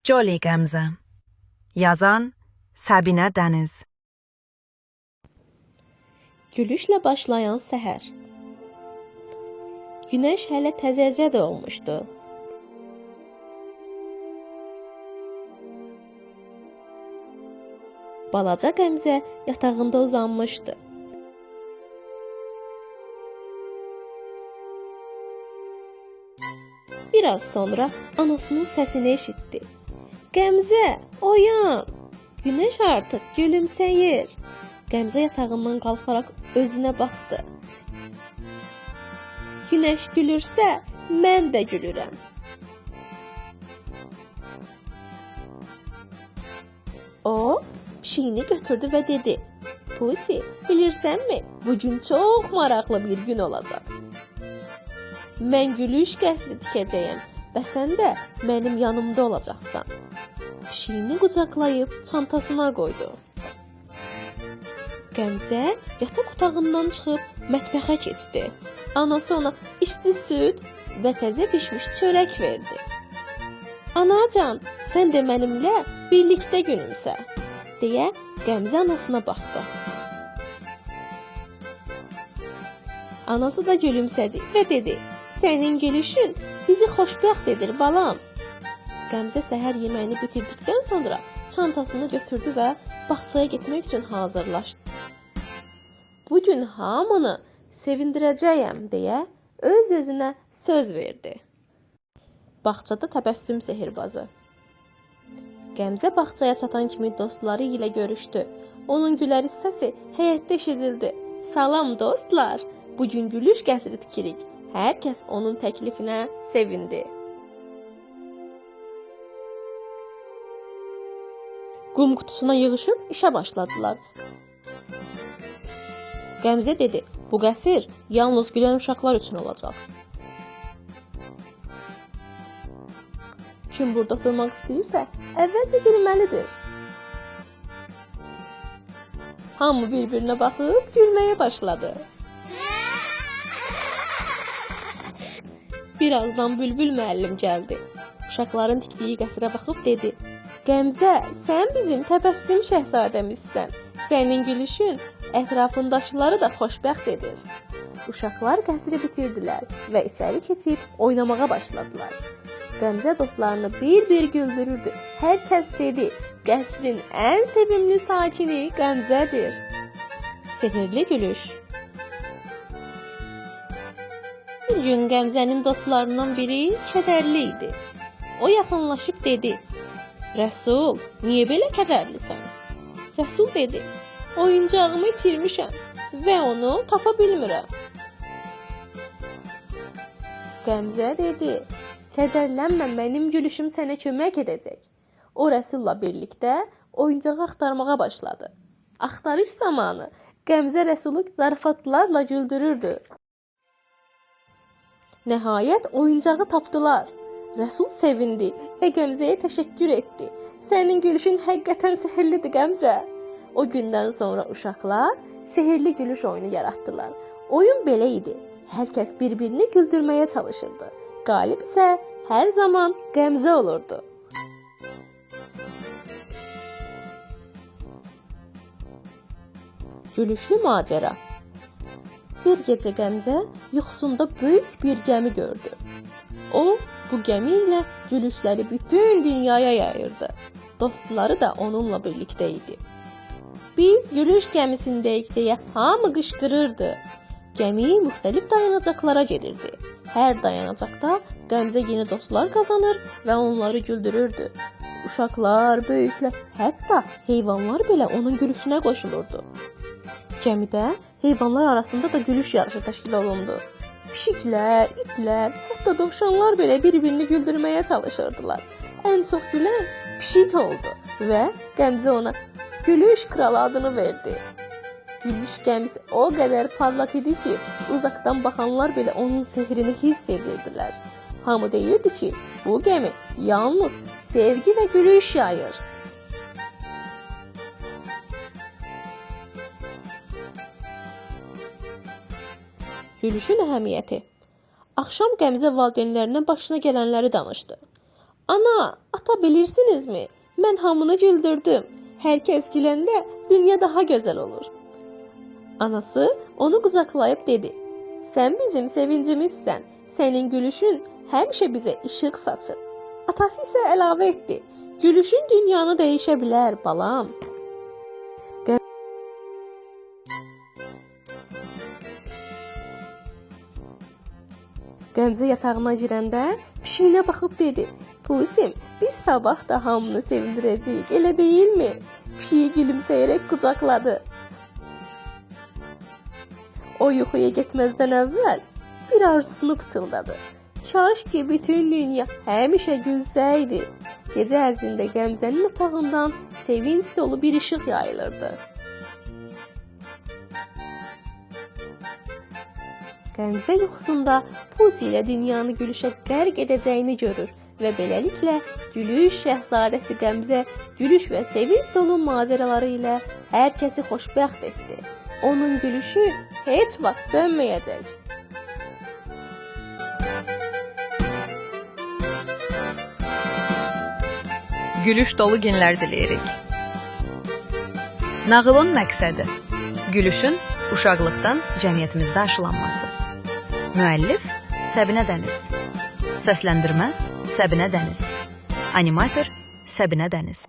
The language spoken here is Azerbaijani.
Jolly Gamze. Yazan Səbinə Dəniz. Gülüşlə başlayan səhər. Günəş hələ təzəcə doğmuşdu. Balaca Qəmzə yatağında uzanmışdı. Biraz sonra anasının səsini eşitdi. Qəmzə, oyan! Günəş artıq gülümsəyir. Qəmzə yatağından qalxaraq özünə baxdı. Günəş gülürsə, mən də gülürəm. O, pişiyini götürdü və dedi: Pusi, bilirsənmi, bugün çox maraqlı bir gün olacaq. Mən gülüş qəsri tikəcəyəm və sən də mənim yanımda olacaqsan. Pişiyini qucaqlayıb çantasına qoydu. Qəmzə yataq otağından çıxıb mətbəxə keçdi. Anası ona isti süd və təzə bişmiş çörək verdi. Anacan, sən də mənimlə birlikdə gülümsə, deyə Qəmzə anasına baxdı. Anası da gülümsədi və dedi: Sənin gülüşün bizi xoşbəxt edir, balam. Qəmzə səhər yeməyini bitirdikdən sonra çantasını götürdü və bağçaya getmək üçün hazırlaşdı. Bu gün hamını sevindirəcəyəm deyə öz-özünə söz verdi. Bağçada təbəssüm sehirbazı. Qəmzə bağçaya çatan kimi dostları ilə görüşdü. Onun güləriz səsi həyətdə eşidildi. Salam dostlar, bugün gülüş qəsri tikirik. Hər kəs onun təklifinə sevindi. Qum qutusuna yığışıb işə başladılar. Qəmzə dedi: Bu qəsr yalnız gülən uşaqlar üçün olacaq. Kim burada oturmaq istəyirsə, əvvəlcə gülməlidir. Hamı bir-birinə baxıb gülməyə başladı. Birazdan Bülbül müəllim gəldi. Uşaqların tikdiyi qəsrə baxıb dedi: Qəmzə, sən bizim təbəssüm şəhzadəmizsən. Sənin gülüşün ətrafındakıları da xoşbəxt edir. Uşaqlar qəsri bitirdilər və içəri keçib oynamağa başladılar. Qəmzə dostlarını bir-bir güldürürdü. Hər kəs dedi: Qəsrin ən sevimli sakini Qəmzədir. Sehrli gülüş. Bir gün Qəmzənin dostlarından biri kədərli idi. O yaxınlaşıb dedi: Rəsul, niyə belə kədərlisən? Rəsul dedi: Oyuncağımı itirmişəm və onu tapa bilmirəm. Qəmzə dedi: Kədərlənmə, mənim gülüşüm sənə kömək edəcək. O Rəsulla birlikdə oyuncağı axtarmağa başladı. Axtarış zamanı Qəmzə Rəsulu zarafatlarla güldürürdü. Nəhayət oyuncağı tapdılar. Rəsul sevindi və Qəmzəyə təşəkkür etdi. Sənin gülüşün həqiqətən sehrlidir, Qəmzə. O gündən sonra uşaqlar sehrli gülüş oyunu yaratdılar. Oyun belə idi. Hər kəs bir-birini güldürməyə çalışırdı. Qalib isə hər zaman Qəmzə olurdu. Gülüşlü macəra. Bir gecə Qəmzə yuxusunda böyük bir gəmi gördü. O, bu gəmi ilə gülüşləri bütün dünyaya yayırdı. Dostları da onunla birlikdə idi. Biz gülüş gəmisindəyik deyə hamı qışqırırdı. Gəmi müxtəlif dayanacaqlara gedirdi. Hər dayanacaqda Qəmzə yeni dostlar qazanır və onları güldürürdü. Uşaqlar, böyüklər, hətta heyvanlar belə onun gülüşünə qoşulurdu. Gəmidə heyvanlar arasında da gülüş yarışı təşkil olundu. Pişiklər, itlər, hətta dovşanlar belə bir-birini güldürməyə çalışırdılar. Ən çox gülən pişik oldu və Qəmzə ona Gülüş kralı adını verdi. Gülüş gəmisi o qədər parlaq idi ki, uzaqdan baxanlar belə onun sehrini hiss edirdilər. Hamı deyirdi ki, bu gəmi yalnız sevgi və gülüş yayır. Gülüşün əhəmiyyəti. Axşam Qəmzə valideynlərinə başına gələnləri danışdı. Ana, ata bilirsinizmi? Mən hamını güldürdüm. Hər kəs güləndə dünya daha gözəl olur. Anası onu qucaqlayıb dedi: Sən bizim sevincimizsən. Sənin gülüşün həmişə bizə işıq saçır. Atası isə əlavə etdi: Gülüşün dünyanı dəyişə bilər, balam. Qəmzə yatağına girəndə pişiyinə baxıb dedi: Pusim, biz sabah da hamını sevindirəcəyik, elə deyilmi? Pişiyi gülümsəyərək qucaqladı. O yuxuya getməzdən əvvəl bir arzusunu pıçıldadı. Kaş ki bütün dünya həmişə gülsəydi. Gecə ərzində Qəmzənin otağından sevinç dolu bir işıq yayılırdı. Qəmzə yuxusunda Pusi ilə dünyanı gülüşə qərq edəcəyini görür və beləliklə gülüş şəhzadəsi Qəmzə gülüş və sevinç dolu macəraları ilə hər kəsi xoşbəxt etdi. Onun gülüşü heç vaxt sönməyəcək. Gülüş dolu günlər diləyirik. Nağılın məqsədi: gülüşün uşaqlıqdan cəmiyyətimizdə aşılanması. Müəllif Səbinə Dəniz. Səsləndirmə Səbinə Dəniz. Animator Səbinə Dəniz.